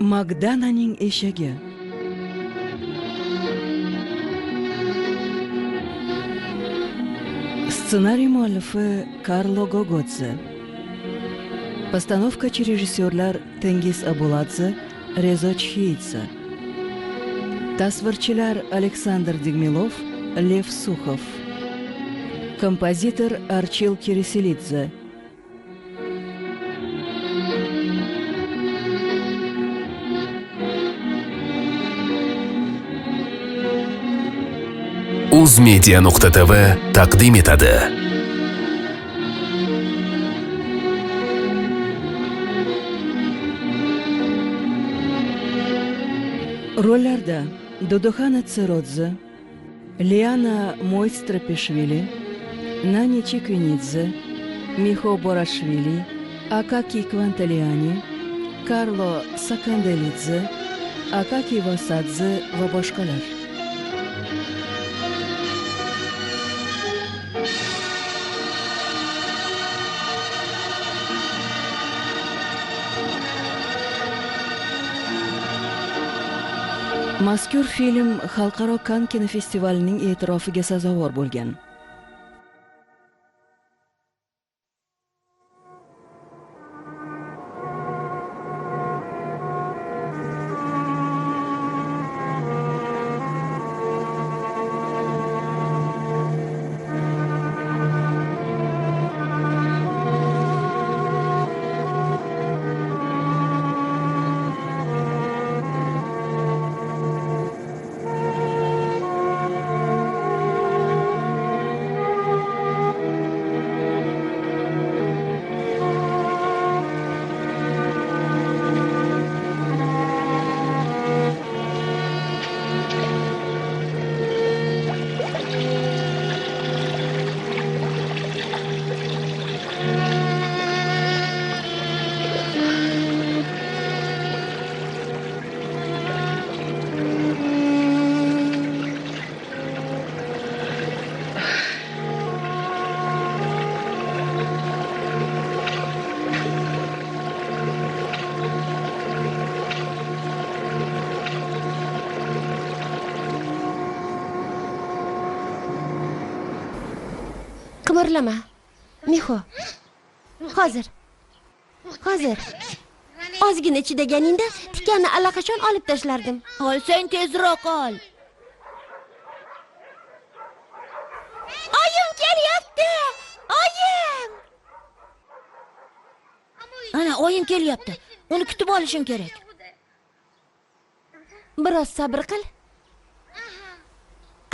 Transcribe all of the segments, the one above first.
Magdananing eshagi. Ssenariy muallifi Karlo Gogodze. Постановкачы rejissyorlar Tengiz Abuladze, Rezo Chxeidze. Tasvirchilar Aleksandr Degmilov, Lev Suxov. Kompozitor Archil Kirisilidze. Uzmedia.tv taqdim etadi. Rollarda Duduxana Tsirodze, Liana Moystrapishvili, Nani Chikvinidze, Miho Borashvili, Akaki Kvantaliani, Karlo Sakandelidze, Akaki Vasadze va boshqalar. Mazkur film Xalqaro Kann kinofestivalining e'tirofiga sazovor bo'lgan. Qimirlama. Miho. Hozir. Ozgina chidaganingda tikanni allaqachon olib tashlardim. Olsang tezroq ol. Oyim kelyapti. Oyim. Ana oyim kelyapti. Uni kutib olishim kerak. Biroz sabr qil.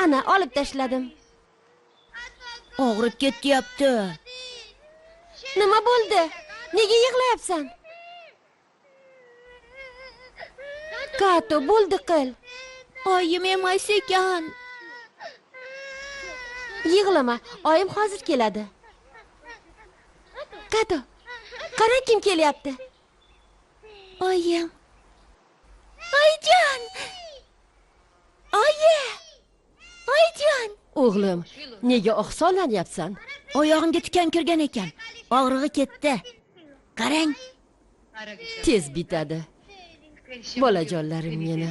Ana olib tashladim. Og'rib ketyapti. Nima bo'ldi? Nega yig'layapsan? Kato, bo'ldi qil. Oyim emas ekan. Yig'lama, oyim hozir keladi. Kato, qara kim kelyapti? Oyim. Oyjon! Oyi! Oyjon! O'g'lim, nega oqsoqlanyapsan? Oyog'imga tikan kirgan ekan. Og'rig'i ketdi. Qarang. Tez bitadi. Bolajonlarim meni.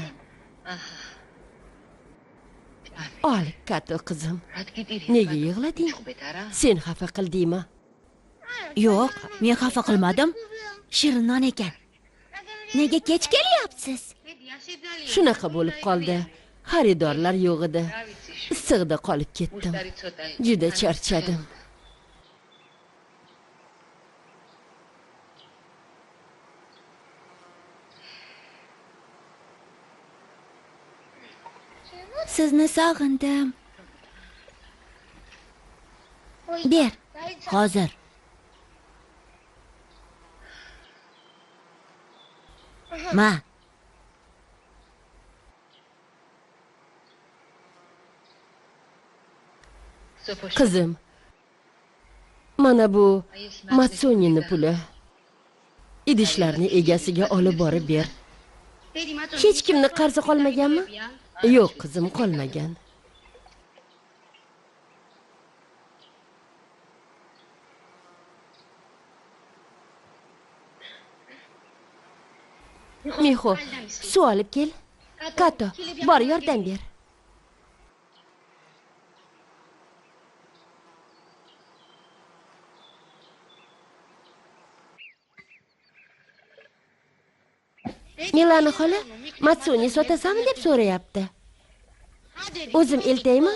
Ol, Kato qizim. Nega yig'lading? Sen xafa qildingmi? Yo'q, men xafa qilmadim. Shirin non ekan. Nega kech kelyapsiz? Shunaqa bo'lib qoldi. Xaridorlar yo'q edi. Issiqda qolib ketdim. Juda charchadim. Sizni sog'indim. Ber, hozir. Ma. Qizim, mana bu Matsonini puli. Idishlarni egasiga olib borib ber. Hech kimni qarzi qolmaganmi? Yo'q, qizim, qolmagan. Mixo, suv olib kel. Kato, bor yordam ber. Milana xola, Matsuni sotasanmi deb so'rayapti. O'zim eltaymi?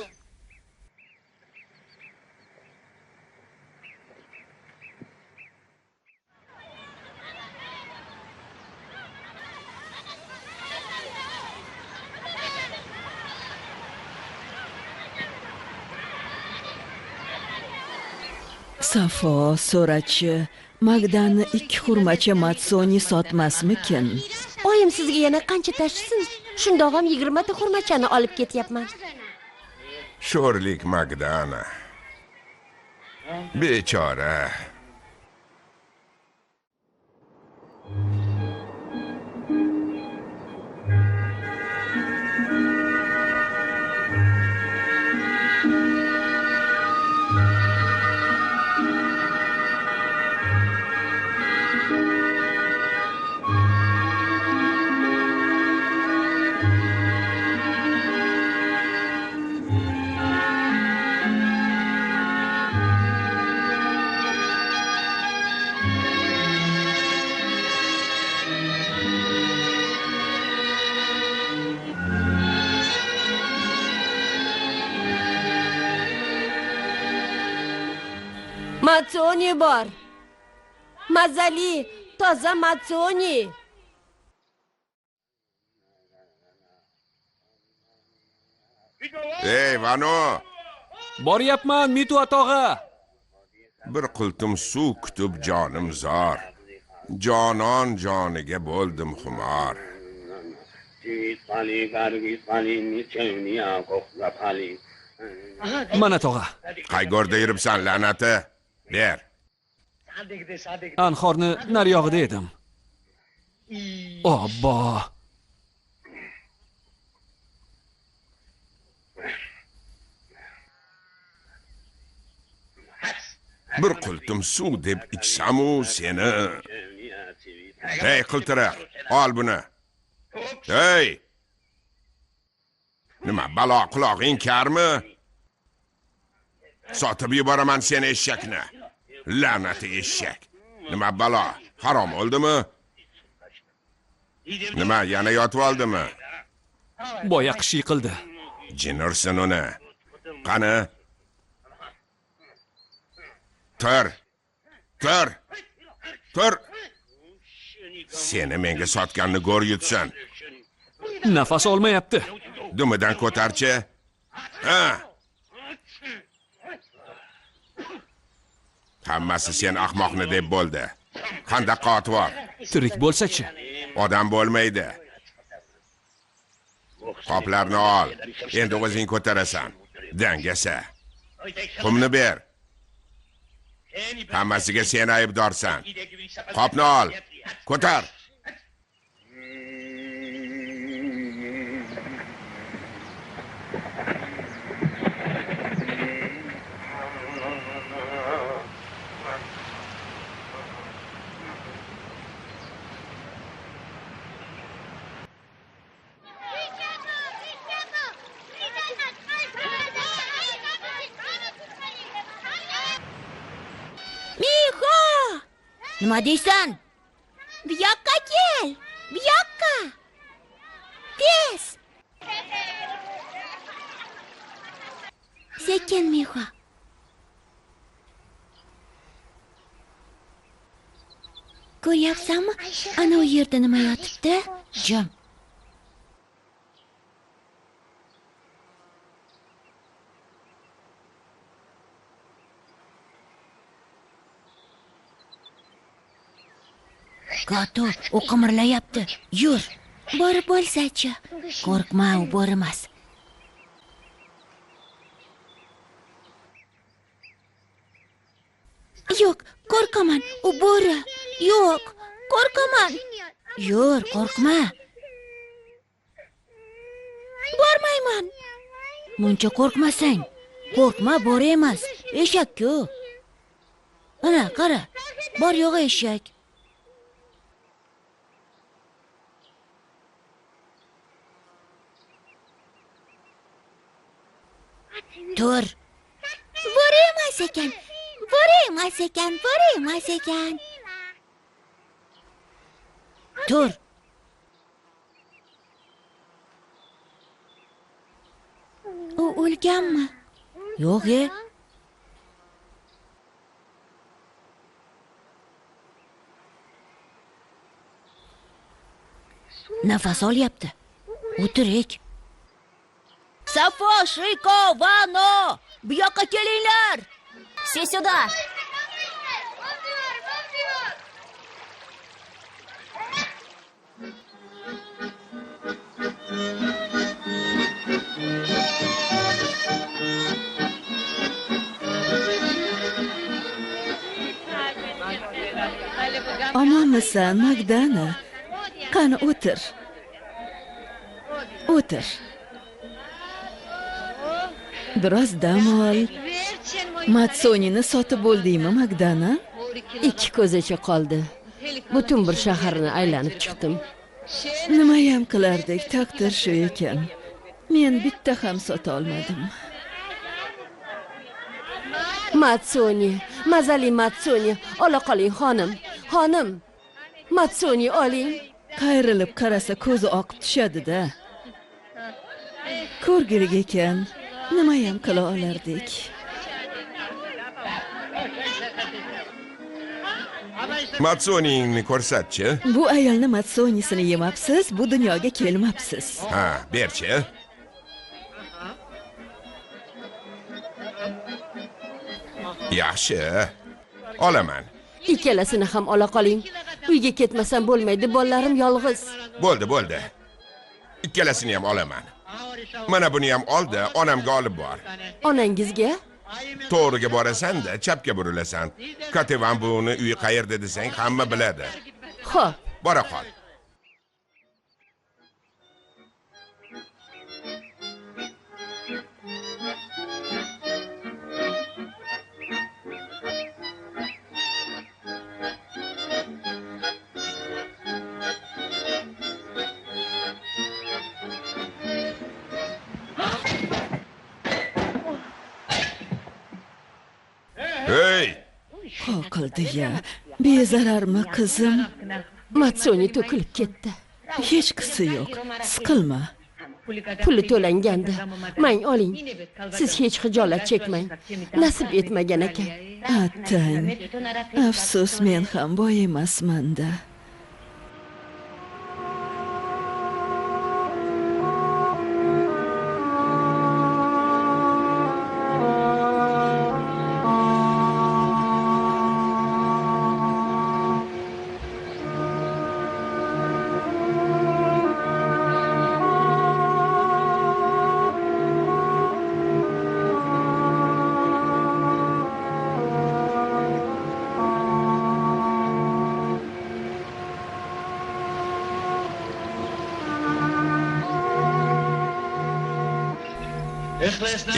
Safo so'rachi, Magdan 2 xurmacha Matsoni sotmasmikin? Oyim sizga yana qancha tashsin? Shundoq ham 20 ta xurmachani olib ketyapman. Sho'rlik Magdana. Bechora. Matsoni bor. Mazali, toza Matsoni. Ey, Vano, Boryapman, Mitu tog'a. bir qultum suv kutib jonim zor. Jonon joniga bo'ldim xumor. Mana tog'a. Qayg'orda yuribsan la'nati? Ber. Anhorni nariyog'ida edim. Obbo. Bir qultum suv deb ichsam-u seni. Hey qiltiriq, ol buni. Hey! Nima balo quloqing karmi? Sotib yuboraman seni eshakni. La'nati eshak. Nima balo, harom oldimi? Nima yana yotib oldimi? Boya qish qildi. Jinursin uni. Qani? Tur. Tur. Tur. Seni menga sotganni go'r yutsin. Nafas olmayapti. Dumidan ko'tarchi. Ha. Hammasi sen ahmoqni deb bo'ldi. Qanday qotvor. Tirik bo'lsa-chi? Odam bo'lmaydi. Qoplarni ol. Endi o'zing ko'tarasan. Dangasa. Qumni ber. Hammasiga sen aybdorsan. Qopni ol. Ko'tar. Mixo! Nima deysan? Bu yoqqa kel. Bu yoqqa. Tez. Sekin, Mixo. Ko'ryapsanmi? Ana u yerda nima yotibdi? Jim. Gato, u qimirlayapti. Yur. Borib bo'lsa-chi. Qo'rqma, u bo'rimas. Yo'q, qo'rqaman. U bo'ri. Yo'q, qo'rqaman. Yur, qo'rqma. Bormayman. Muncha qo'rqmasang. Qo'rqma, bo'ri emas. Eshak-ku. Ana, qara. Bor yo'g'i eshak. Tur. Boremas ekan. Boremas ekan, boremas ekan. Tur. U o'lganmi? Yo'q-e. Nafas olyapti. O'tirik. Safo, Shriko, Vano, bu yoqqa kelinglar. Все сюда. Omonmisan, Magdana? Qani o'tir. O'tir. Biroz dam ol. Matsonini sotib bo'ldingmi, Magdana? 2 ko'zacha qoldi. Butun bir shaharni aylanib chiqdim. Nimayam qilardik, taqdir shu ekan. Men bitta ham sota olmadim. Matsoni, mazali Matsoni, ola qoling xonim. Xonim, Matsoni oling. Qayrilib qarasa ko'zi oqib tushadi-da. Ko'rgilik ekan, nimayam qila olardik. Matsoningni ko'rsatchi. Bu ayolni Matsonisini yemabsiz, bu dunyoga kelmabsiz. Ha, berchi. Yaxshi. Olaman. Ikkalasini ham ola qoling. Uyga ketmasam bo'lmaydi, bolalarim yolg'iz. Bo'ldi. Ikkalasini ham olaman. Mana buni ham oldi, onamga olib bor. Onangizga? To'g'riga borasan-da, chapga burilasan. Katevan buvini uyi qayerda desang, hamma biladi. Xo'p. Bora qol. Hey! Qoqildi-ya. Bezararmi qizim? Matsoni to'kilib ketdi. Hech qisi yo'q. Siqilma. Puli to'langandi. Mang oling. Siz hech xijolat chekmang. Nasib etmagan ekan. Attang. Afsus, men ham boy emasman-da.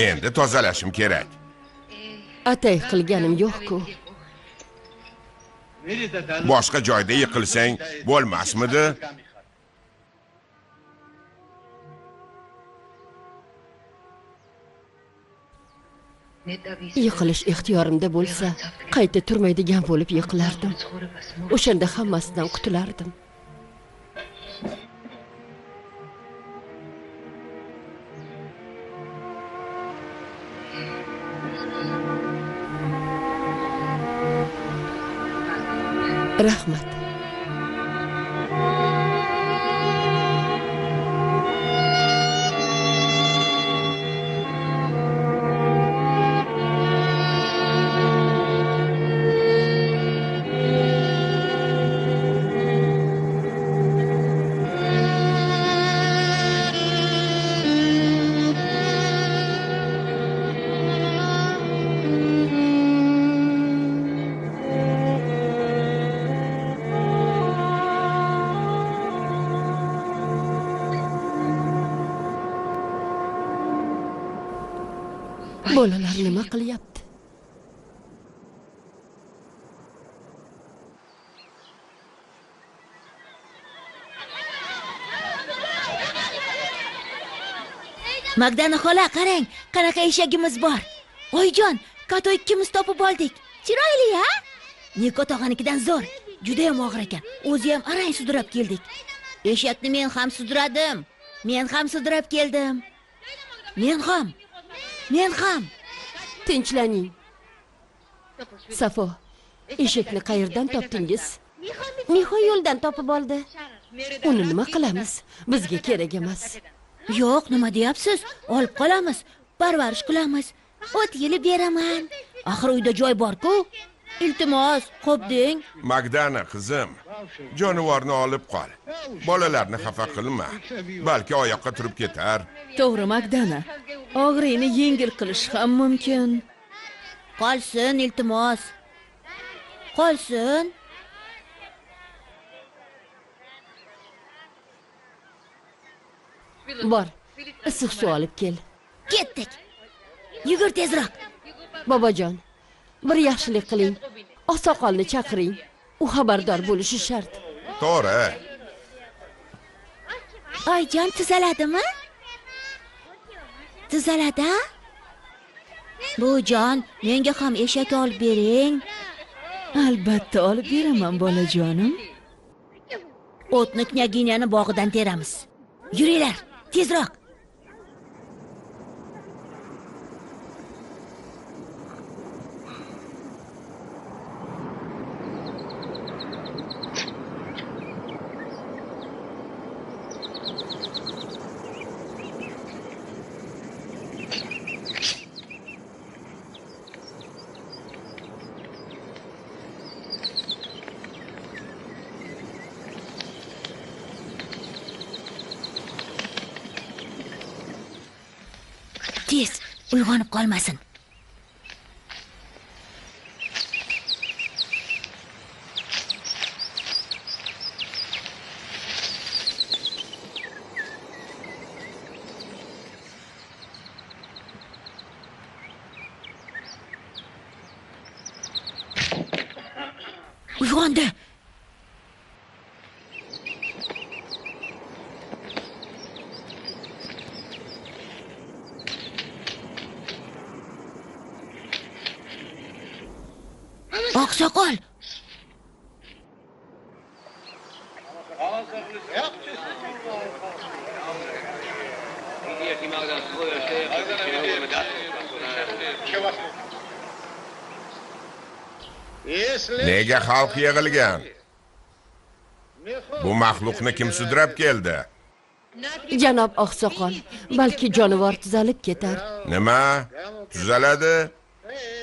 Endi tozalashim kerak. Atay qilganim yo'q-ku. Boshqa joyda yiqilsang bo'lmasmidi? Yiqilish ixtiyorimda bo'lsa, qayta turmaydigan bo'lib yiqilardim. O'shanda hammasidan qutulardim. Rahmat. Bolalar nima qilyapti? Magdana xola, qarang, qanaqa eshagimiz bor. Oyijon, kato ikkimiz topib oldik. Chiroyli, ha? Niko tog'anikidan zo'r. Juda ham og'ir ekan. O'zi ham arang sudrab keldik. Eshakni men ham sudradim. Men ham sudrab keldim. Men ham. Tinchlaning. Safo, eshakni qayerdan topdingiz? Miho yo'ldan topib oldi. Uni nima qilamiz? Bizga kerak emas. Yo'q, nima deyapsiz? Olib qolamiz, parvarish qilamiz. O't yilib beraman. Axir uyda joy bor-ku. Iltimos, xo'p deng. Magdana qizim, jonivorni olib qol. Bolalarni xafa qilma. Balki oyoqqa turib ketar. To'g'ri, Magdana. Og'riqni yengil qilish ham mumkin. Qolsin, iltimos. Qolsin. Bor, issiq suv olib kel. Ketdik. Yugur tezroq. Bobojon, bir yaxshilik qiling. Oqsoqolni chaqiring. U xabardor bo'lishi shart. To'g'ri. Oyjon tuzaladimi? Tuzaladi? Bujon, menga ham eshak olib bering. Albatta olib beraman, bolajonim. O'tni knyaginyani bog'idan teramiz. Yuringlar, tezroq. Tez, uyg'onib qolmasin. Uyg'ondi. Oqsoqol. Nega xalq yig'ilgan? Bu maxluqni kim sudrab keldi? Janob oqsoqol, balki jonivor tuzalib ketar. Nima? Tuzaladi?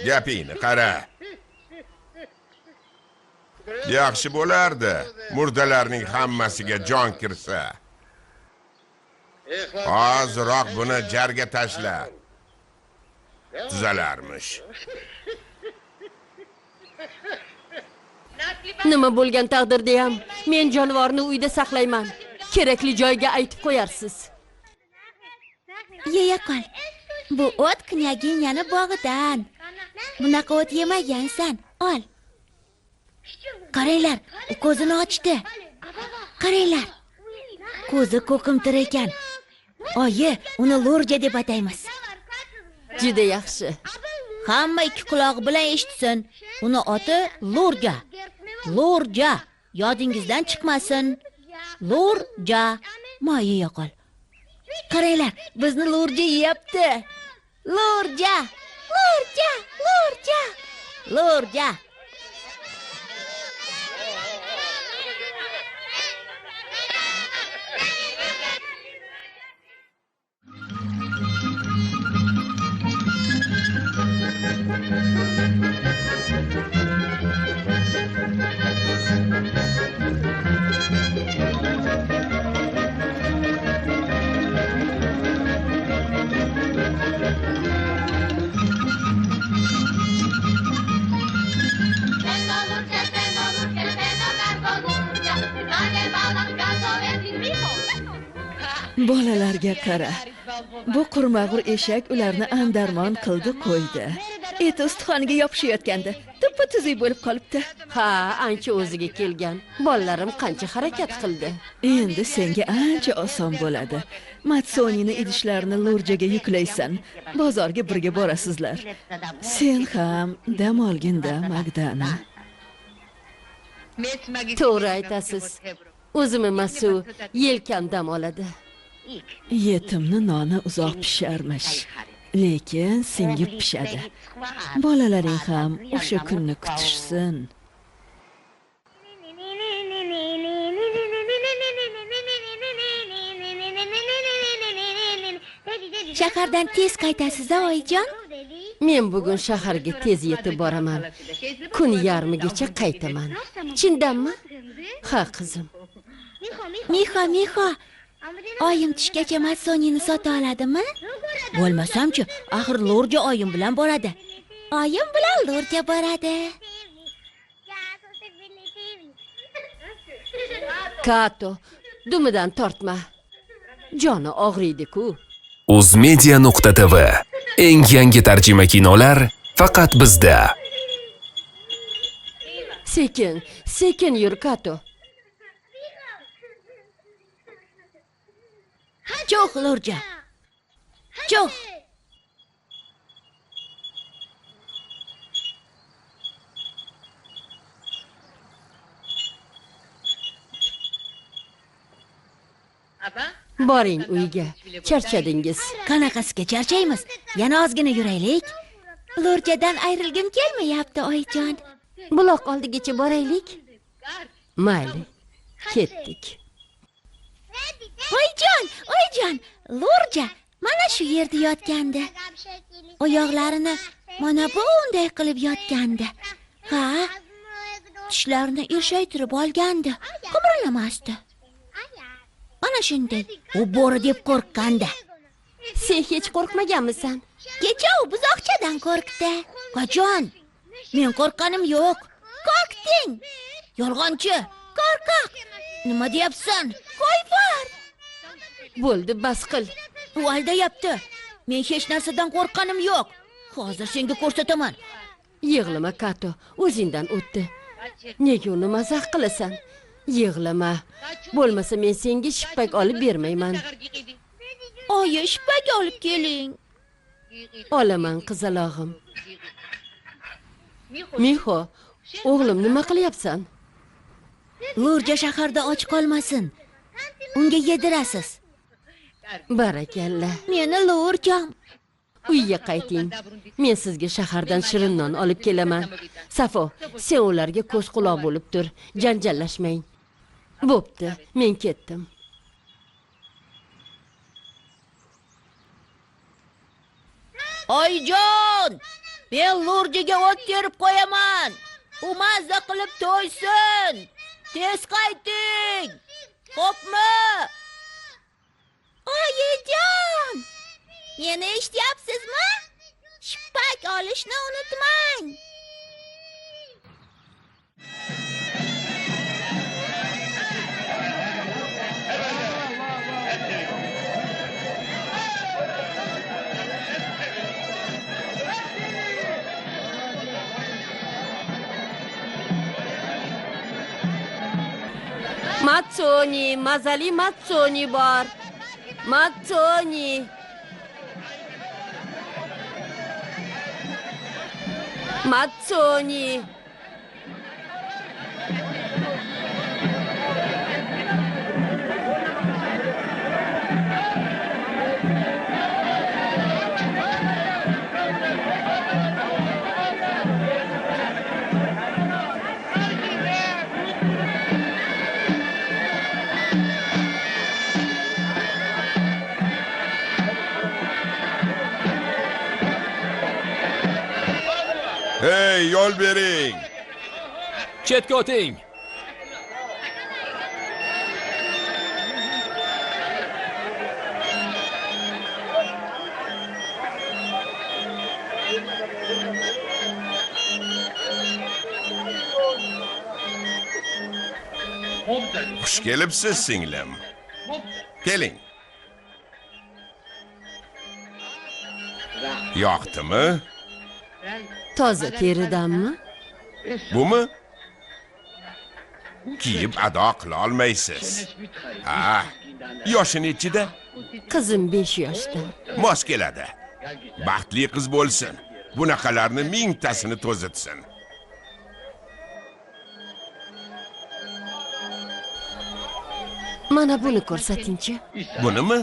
Gapingni qara. Yaxshi bo'lardi, murdalarning hammasiga jon kirsa. Hoziroq buni jarga tashla. Tuzalarmish. Nima bo'lgan taqdirda ham men jonivorni uyda saqlayman. Kerakli joyga aytib qo'yarsiz. Yeya qol. Bu o't knyaginyani bog'idan. Bunaqa o't yemagansan. Ol. Qaranglar, u ko'zini ochdi. Qaranglar. Ko'zi ko'kimtir ekan. Oyi, uni Lurja deb ataymiz. Juda yaxshi. Hamma ikki quloq bilan eshitsin. Uni oti Lurja. Lurja. Yodingizdan chiqmasin. Lurja. Moyi yoqol. Qaranglar, bizni Lurja yeyapti. Lurja. Lurja. Lurja. Lurja. Bolalarga qara. Bu qurmag'ur eshak ularni andarmon qildi qo'ydi. eti ustixoniga yopishayotgandi. Tuppa-tuzuk bo'lib qolibdi. Ha, ancha o'ziga kelgan. Bolalarim qancha harakat qildi. Endi senga ancha oson bo'ladi. Matsonini idishlarini Lurjaga yuklaysan. Bozorga birga borasizlar. Sen ham dam olginda, Magdana. To'g'ri aytasiz. O'zim emasu yelkam dam oladi. Yetimni noni uzoq pisharmish, lekin singib pishadi. Bolalaring ham o'sha kunni kutishsin. Shahardan tez qaytasiz-a, oyijon? Men bugun shaharga tez yetib boraman. Kun yarmigacha qaytaman. Chindanmi? Ha, qizim. Miho, oyim tushgacha Matsonini sota oladimi? Bo'lmasam-chi, axir Lurja oyim bilan boradi. Oyim bilan Lurja boradi. Kato, dumidan tortma. Joni og'riydi-ku. Uzmedia.tv. Eng yangi tarjima kinolar faqat bizda. Sekin yur, Kato. Cho'x, Lurja. Cho'x. Boring uyga. Charchadingiz. Qanaqasiga charchaymiz? Yana ozgina yuraylik. Lurjadan ayrilgim kelmayapti, oyijon. Buloq oldigacha boraylik. Mayli. Ketdik. Oyijon, Lurja mana shu yerda yotgandi. Oyoqlarini mana bunday qilib yotgandi. Ha, tishlarini irshaytirib olgandi. Qimirlamasdi. Ana shunday. U bo'ri deb qo'rqqandi. Sen hech qo'rqmaganmisan? Kecha u buzoqchadan qo'rqdi. Qachon? Men qo'rqqanim yo'q. Qo'rqding. Yolg'onchi, qo'rqoq. Nima deyapsan? Qo'y bor. Bo'ldi, bas qil. U aldayapti. Men hech narsadan qo'rqqanim yo'q. Hozir senga ko'rsataman. Yig'lama, Kato. O'zingdan o'tdi. Nega uni mazax qilasan? Yig'lama. Bo'lmasa men senga shippak olib bermayman. Oyi, shippak olib keling. Olaman, qizalog'im. Miho, o'g'lim nima qilyapsan? Lurja shaharda och qolmasin. Unga yedirasiz. Barakalla. Meni Lurjam. Uyga qayting. Men sizga shahardan shirin non olib kelaman. Safo, sen ularga ko'z quloq bo'lib tur. Janjallashmang. Bo'pti, men ketdim. Oyijon, men Lurjaga o't terib qo'yaman. U mazza qilib to'ysin. Tez qayting. Xo'pmi? Oyijon! Meni eshityapsizmi? Shippak olishni unutmang. Matsoni, mazali Matsoni bor. Matsoni. Matsoni. Hey, yo'l bering. Chetga o'ting. Xush kelibsiz, singlim. Keling. Yoqdimi? Toza teridanmi? Bumi? Kiyib ado qila olmaysiz. Ha, yoshi nechida? Qizim 5 yoshda. Mos keladi. Baxtli qiz bo'lsin. Bunaqalarni mingtasini to'zitsin. Mana buni ko'rsatingchi. Bunimi?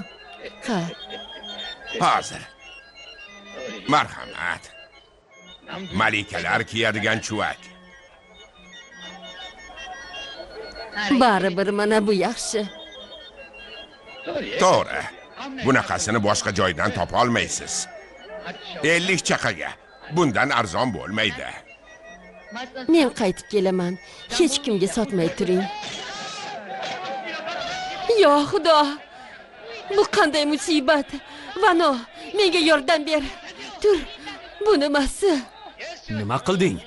Ha, Hozir. Marhamat. Malikalar kiyadigan chuvak. baribir mana bu yaxshi. To'g'ri. Bunaqasini boshqa joydan topa olmaysiz. 50 chaqaga. Bundan arzon bo'lmaydi. Men qaytib kelaman. Hech kimga sotmay turing. Yo Xudo! Bu qanday musibat? Vano, menga yordam ber. Tur, bu nimasi? Nima qilding?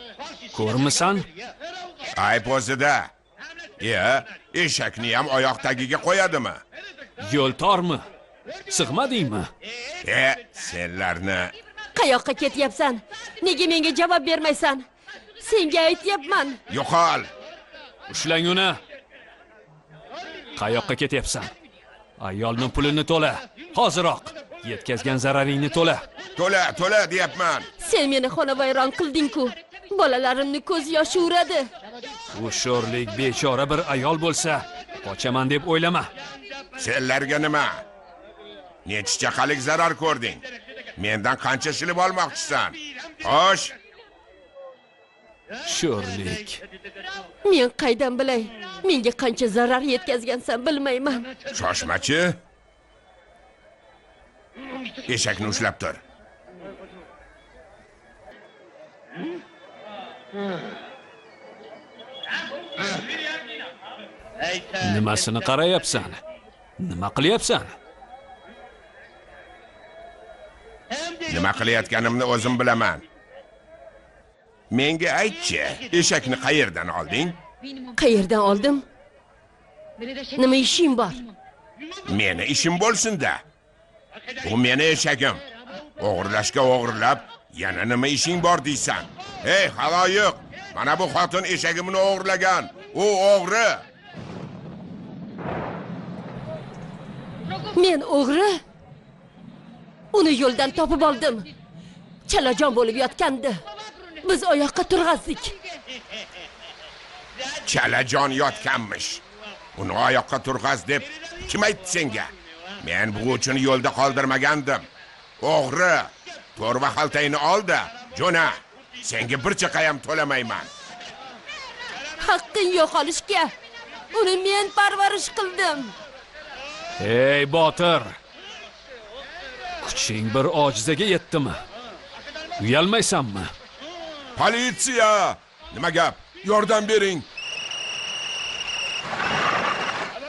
Ko'rmisan? Ayb o'zida. Eshakni ham oyoq tagiga qo'yadimi? Yo'l tormi? Sig'madingmi? Senlarni Qayoqqa ketyapsan? Nega menga javob bermaysan? Senga aytyapman. yo'qol. Ushlang uni. Qayoqqa ketyapsan? Ayolning pulini to'la. Hoziroq. Yetkazgan zararingni to'la. To'la deyapman. Sen meni xonavayron qilding-ku. Bolalarimni ko'z yoshi uradi. U sho'rlik bechora bir ayol bo'lsa, qochaman deb o'ylama. Senlarga nima? Necha chaqalik zarar ko'rding? Mendan qancha shilib olmoqchisan? Xo'sh, Sho'rlik. Men qaydan bilay? Menga qancha zarar yetkazgansan bilmayman. shoshmachi. Eshakni ushlab tur. Nimasini qarayapsan? Nima qilyapsan? Nima qilayotganimni o'zim bilaman. Menga aytchi, eshakni qayerdan olding? Qayerdan oldim? Nima ishing bor? Meni ishim bo'lsin-da. Bu meni eshagim. O'g'irlashga o'g'irlab, yana nima ishing bor deysan? Hey, haloyiq! Mana bu xotin eshagimni o'g'irlagan. U o'g'ri. Men o'g'ri? Uni yo'ldan topib oldim. Chalajon bo'lib yotgandi. Biz oyoqqa turg'azdik. Chalajon yotganmish. Uni oyoqqa turg'az deb kim aytdi senga? Men bu uchun yo'lda qoldirmagandim. O'g'ri, to'rva xaltangni ol-da, jo'na. Senga bir chaqa ham to'lamayman. Haqqing yo'q olishga. Uni men parvarish qildim. Hey Botir. Kuching bir ojizaga yetdimi? Uyalmaysanmi? Politsiya! Nima gap? Yordam bering.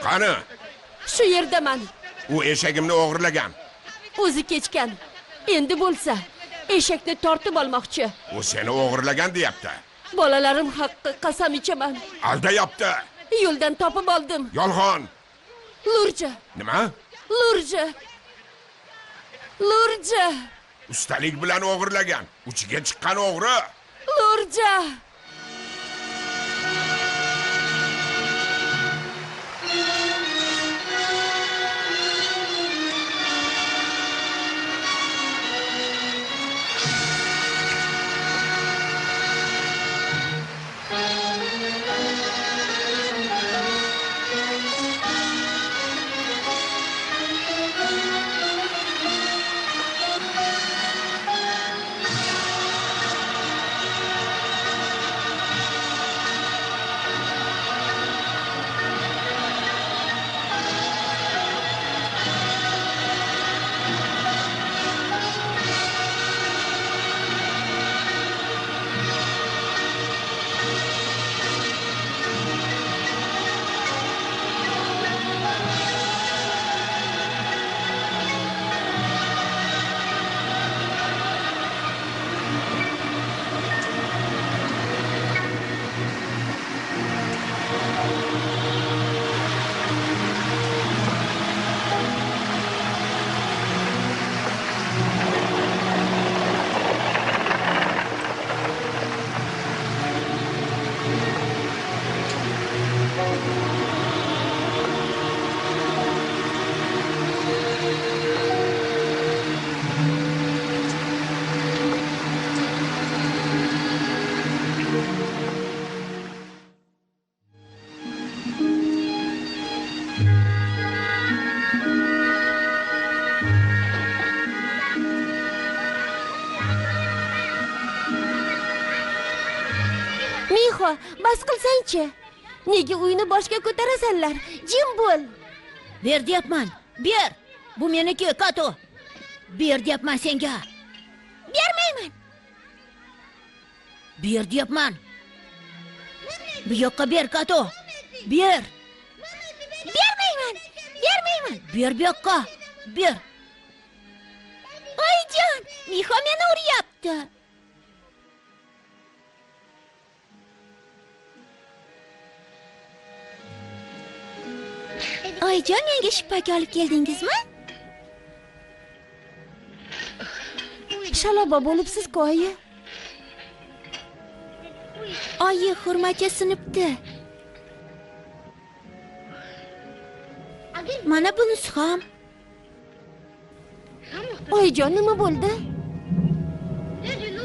Qani? Shu yerdaman. U eshagimni o'g'irlagan. O'zi kechgan. Endi bo'lsa, eshakni tortib olmoqchi. U seni o'g'irlagan deyapti. Bolalarim haqqi qasam ichaman. Aldayapti. Yo'ldan topib oldim. Yolg'on. Lurja, Nima? Lurja. Lurja, Ustalik bilan o'g'irlagan. Uchiga chiqqan o'g'ri. Lurja. Mixo, bas qilsang-chi. Nega uyni boshga ko'tarasanlar? Jim bo'l. Ber deyapman. Ber. Bu meniki, Kato. Ber deyapman senga. Bermayman. Ber deyapman. Bu yoqqa ber, Kato. Ber. Bermayman. Bermayman. Ber bu yoqqa. Ber. Oyjon, Mixo meni uryapti. Oyjon, menga shippak olib keldingizmi? Shalaba bo'libsiz-ku, oyi. Oyi, xurmacha sinibdi. Mana bunisi ham. Oyijon, nima bo'ldi?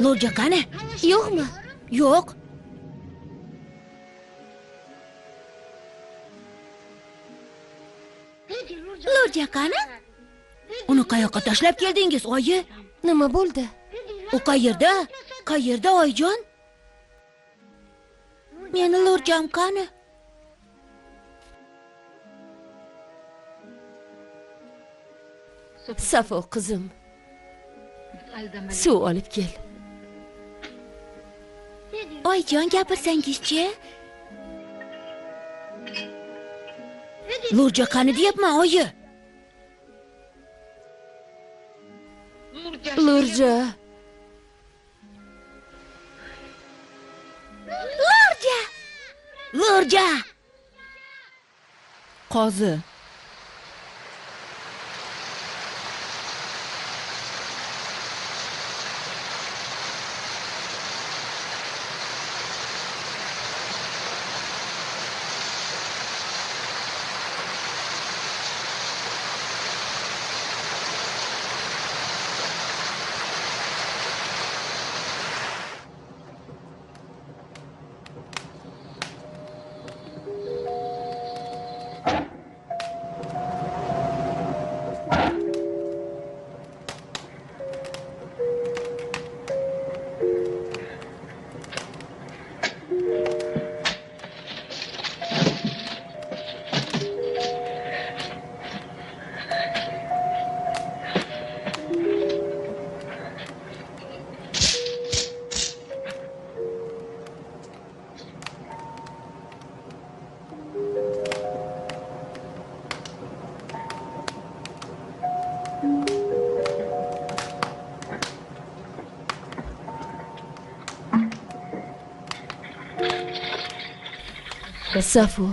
Lo'rja qani? Yo'qmi? Yo'q. Lo'rja qani? Uni qayoqqa tashlab keldingiz, oyi? Nima bo'ldi? U qayerda? Qayerda, oyijon? Meni lo'rjam qani? Safo qizim. Suv olib kel. Oyijon, gapirsangiz-chi? Lo'rja qani deyapman, oyi. Lo'rja. Lo'rja! Lo'rja! Qozi. Safo.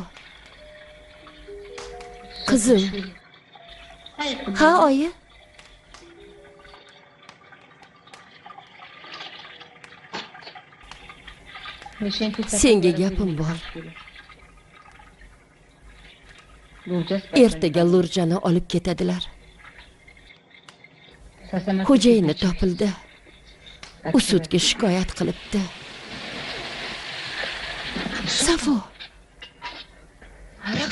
Qizim. Ha, oyi. Senga gapim bor. Ertaga Lo'rjani olib ketadilar. Xo'jayini topildi. U sudga shikoyat qilibdi. Safo.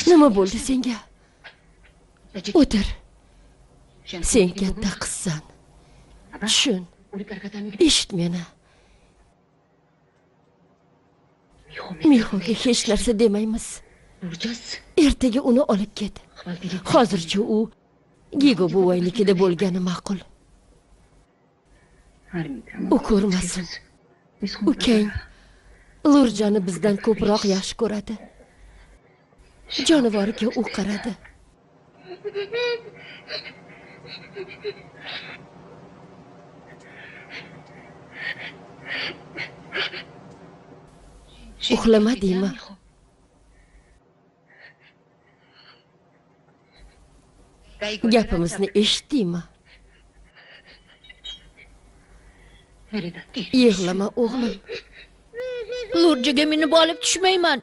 Nima bo'ldi senga? O'tir. Sen katta qizsan. Tushun. Eshit meni. Mixoga hech narsa demaymiz. Ertaga uni olib ket. Hozircha u Gigo buvaynikida bo'lgani ma'qul. U ko'rmasin. Ukang Lo'rjani bizdan ko'proq yaxshi ko'radi. Jonivoriga u qaradi. Uxlamadingmi? Gapimizni eshitdingmi? Yig'lama o'g'lim. Lo'rjaga minib olib tushmayman.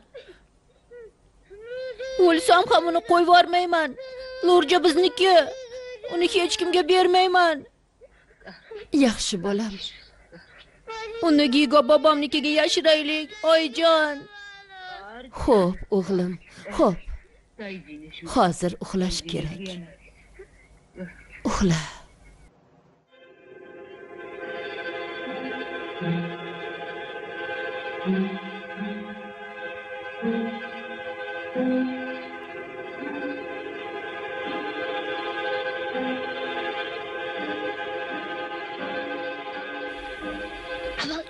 O'lsam ham uni qo'yib yubormayman. Lo'rja bizniki. Uni hech kimga bermayman. Yaxshi bolam. Uni Gigo bobomnikiga yashiraylik, oyijon. Xo'p, o'g'lim, xo'p. Hozir uxlash kerak. Uxla.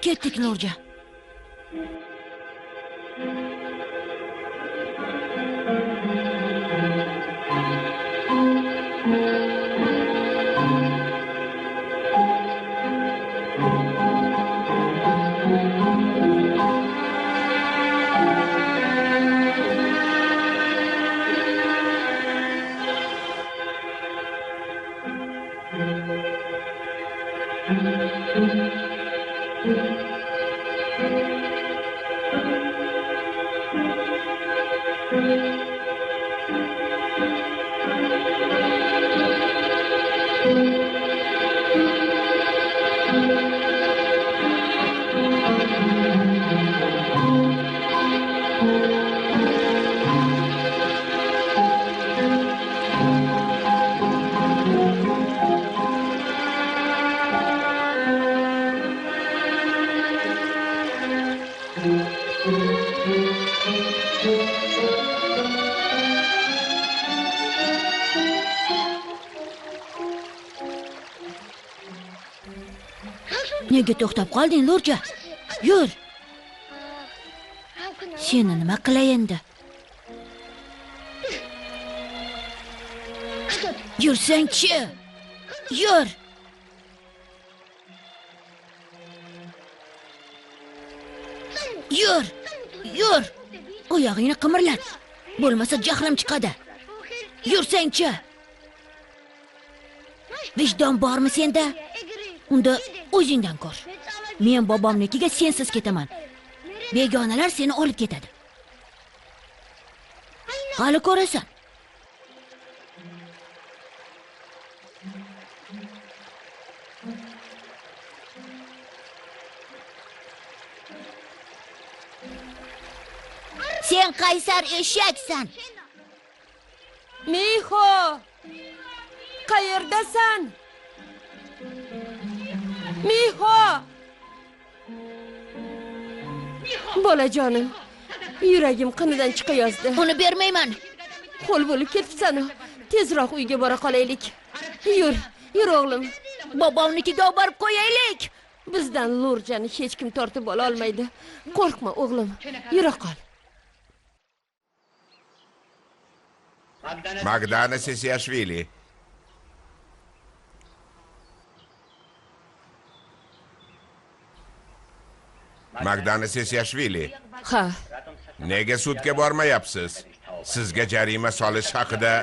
Ketdik, Nurja. Nega to'xtab qolding, Nurja? Yur. Seni nima qilay endi? Yursang-chi. Yur. Yur. Yur. Oyog'ingni qimirlat. Bo'lmasa jahlim chiqadi. Yursang-chi. Vijdon bormi senda? Unda o'zingdan ko'r. Men bobomnikiga sensiz ketaman. Begonalar seni olib ketadi. Hali ko'rasan. Sen qaysar eshaksan. Miho! Qayerdasan? Miho! Bolajonim, yuragim qinidan chiqayozdi. Uni bermayman. Qo'l bo'lib ketibsan. Tezroq uyga bora qolaylik. Yur, yur o'g'lim. Bobomnikiga olib borib qo'yaylik. Bizdan Lurjani hech kim tortib ola olmaydi. Qo'rqma o'g'lim, yura qol. Magdana Sesiashvili. Magdana Sesiashvili. Ha, Nega sudga bormayapsiz? Sizga jarima solish haqida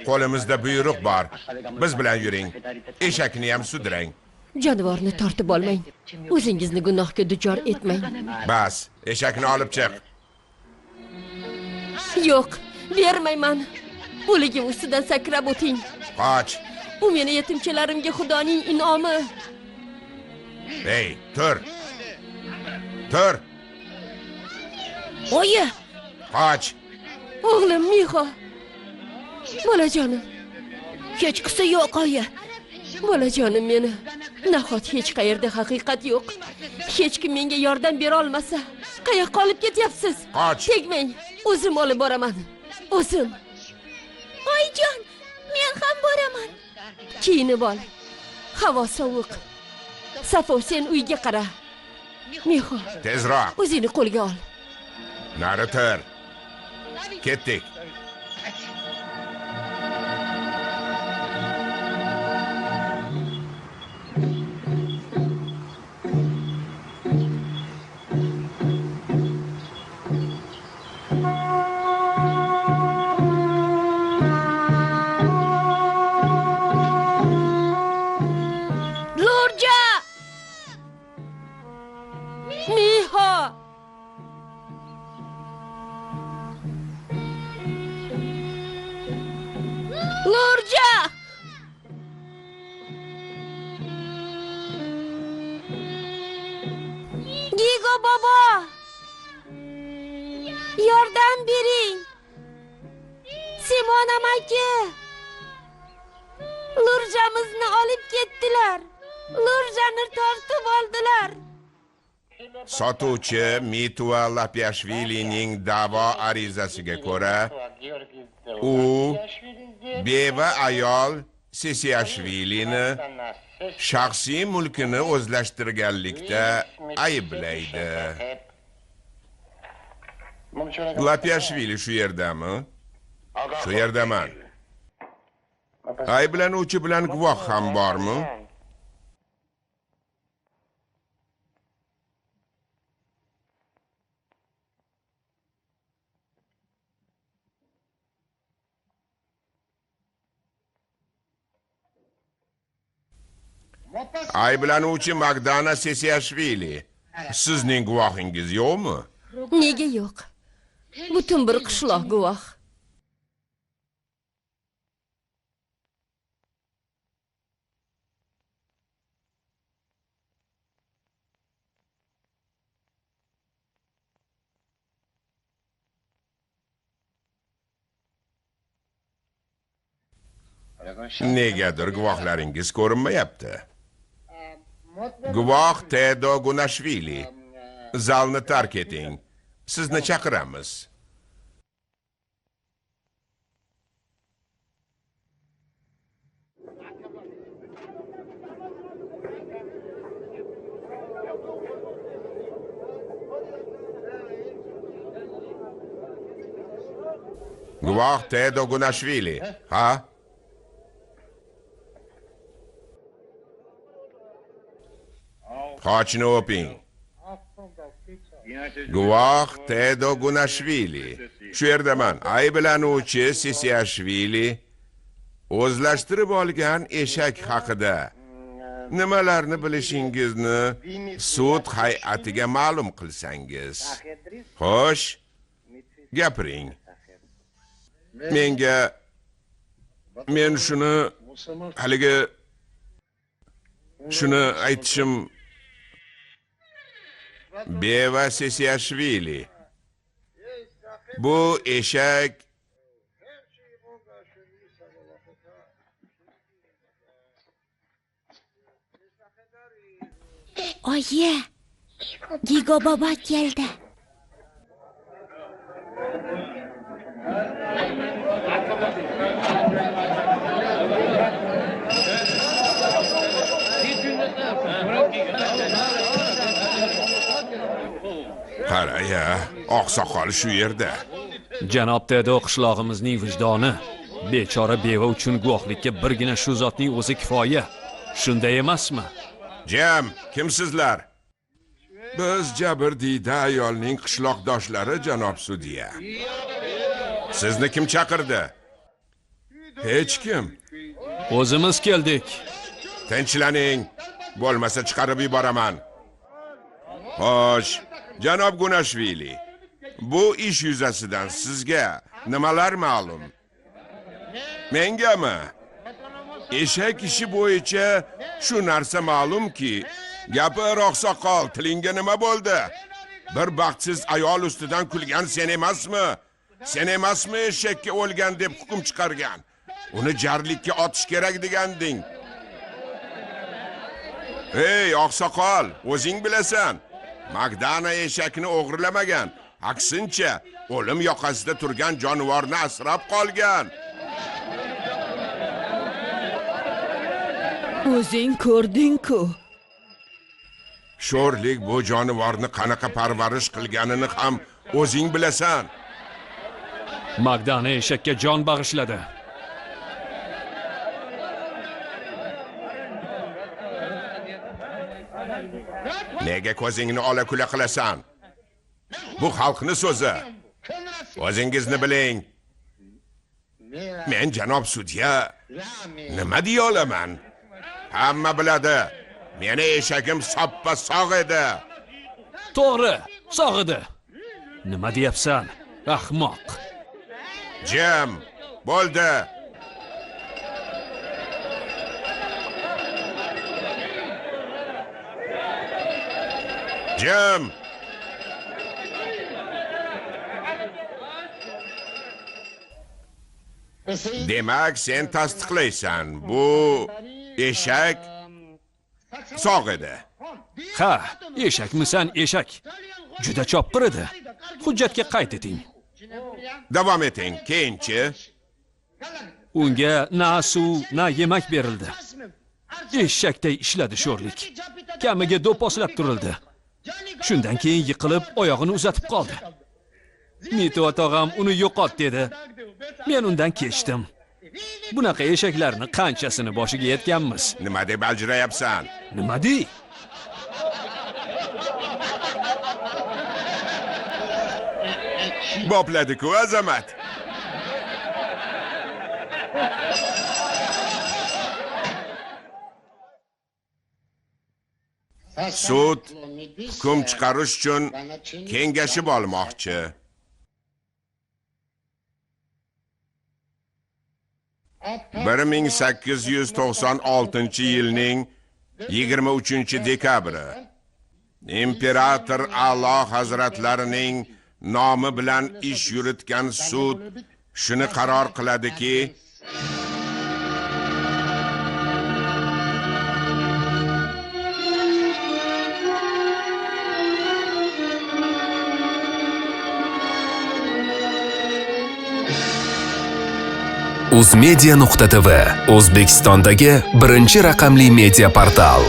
qo'limizda buyruq bor. Biz bilan yuring. Eshakni ham sudrang. jonivorni tortib olmang. O'zingizni gunohga duchor etmang. Bas, eshakni olib chiq. Yo'q, bermayman. O'ligim ustidan sakrab o'ting. Qoch. U meni yetimchalarimga Xudoning in'omi. Hey, tur. Tur. Oyi, Qoch. O'g'lim Miho. Bolajonim, hechqisi yo'q, oyi. bolajonim meni. Nahot hech qayerda haqiqat yo'q. Hech kim menga yordam bera olmasa, qayoqqa olib ketyapsiz? Qoch. Tegmang. O'zim olib boraman. O'zim. Oyijon, men ham boraman. Kiyinib ol. Havo sovuq. Safo, sen uyga qara. Miho, Tezroq. o'zingni qo'lga ol. Nari tur. Ketdik. Lurja! Miho! Lurja! Gigo bobo! Yordam bering! Ermon amaki. Lurjamizni olib ketdilar. Lurjani tortib oldilar. Sotuvchi Mitva Lapyashvilining da'vo arizasiga ko'ra, u beva ayol Sisiashvilini shaxsiy mulkini o'zlashtirganlikda ayblaydi. Lapyashvili shu yerdami? Shu yerdaman. Ayblanuvchi bilan guvoh ham bormi? Ayblanuvchi Magdana Sesiashvili. Sizning guvohingiz yo'qmi? Nega yo'q? Butun bir qishloq guvoh. Negadir guvohlaringiz ko'rinmayapti. Guvoh Tedo Gunashvili. Zalni tark eting. Sizni chaqiramiz. Guvoh Tedo Gunashvili. Ha? Qochni o'ping. Guvoh Tedo Gunashvili. Shu yerdaman. Ayblanuvchi Sisiashvili o'zlashtirib olgan eshak haqida nimalarni bilishingizni sud hay'atiga ma'lum qilsangiz. Xo'sh, gapiring. Men shuni aytishim Beva Sesiashvili. Bu eshak Oyi, Gigo bobo keldi. Qara-ya, oqsoqol shu yerda. Janob Tedo qishlog'imizning vijdoni. Bechora beva uchun guvohlikka birgina shu zotning o'zi kifoya. Shunday emasmi? Jam, kimsizlar? Biz jabrdiyda ayolning qishloqdoshlari, janob sudya. Sizni kim chaqirdi? Hech kim. O'zimiz keldik. Tinchlaning, bo'lmasa chiqarib yuboraman. Xo'sh, janob Gunashvili, bu ish yuzasidan sizga nimalar ma'lum? Mengami? Eshak ishi bo'yicha shu narsa ma'lumki, gapir oqsoqol, tilingga nima bo'ldi? Bir baxtsiz ayol ustidan kulgan sen emasmi? Sen emasmi eshakka o'lgan deb hukm chiqargan? Uni jarlikka otish kerak deganding. Ey oqsoqol, o'zing bilasan. Magdana eshakni o'g'irlamagan, aksincha o'lim yoqasida turgan jonivorni asrab qolgan. O'zing ko'rding-ku. Sho'rlik bu jonivorni qanaqa parvarish qilganini ham o'zing bilasan. Magdana eshakka jon bag'ishladi. Nega ko'zingni ola-kula qilasan? Bu xalqni so'zi. O'zingizni biling. Men janob sudya nima deya olaman? Hamma biladi. Meni eshagim soppa sog' edi. To'g'ri, sog' edi. Nima deyapsan? Ahmoq. Jim, bo'ldi. Jim. Demak, sen tasdiqlaysan. Bu eshak sog' edi. Ha, eshakmisan, eshak. Juda chopqir edi. Hujjatga qayd eting. Davom eting. Keyinchi Unga na suv, na yemak berildi. Eshakday ishladi sho'rlik. Kamiga do'pposlab turildi. Shundan keyin yiqilib, oyog'ini uzatib qoldi. Mito tog'am uni yo'qot dedi. Men undan kechdim. Bunaqa eshaklarni qanchasini boshiga yetganmiz. nima deb aljirayapsan? Nima dey? Bopladi-ku azamat. Sud hukm chiqarish uchun kengashib olmoqchi. Bir 1896-yilning 23-dekabri imperator A'lo hazratlarining nomi bilan ish yuritgan sud shuni qaror qiladiki, Uzmedia.tv O'zbekistondagi birinchi raqamli media portal.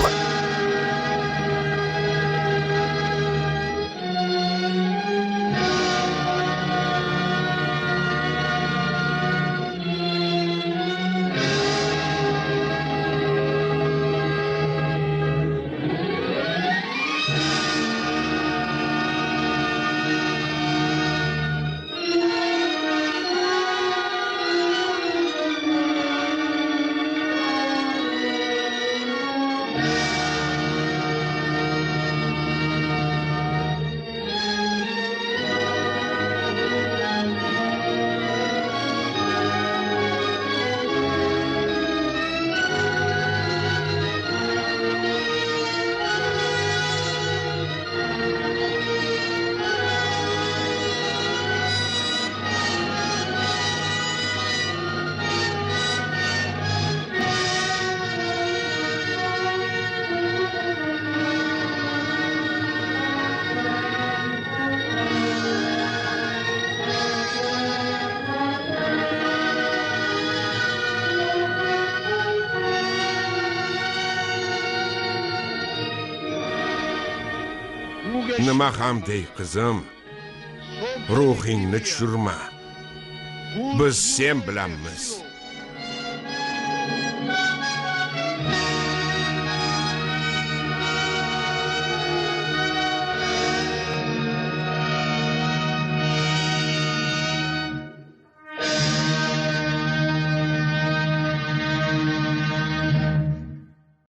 nima ham dey qizim, ruhingni tushirma. Biz sen bilanmiz.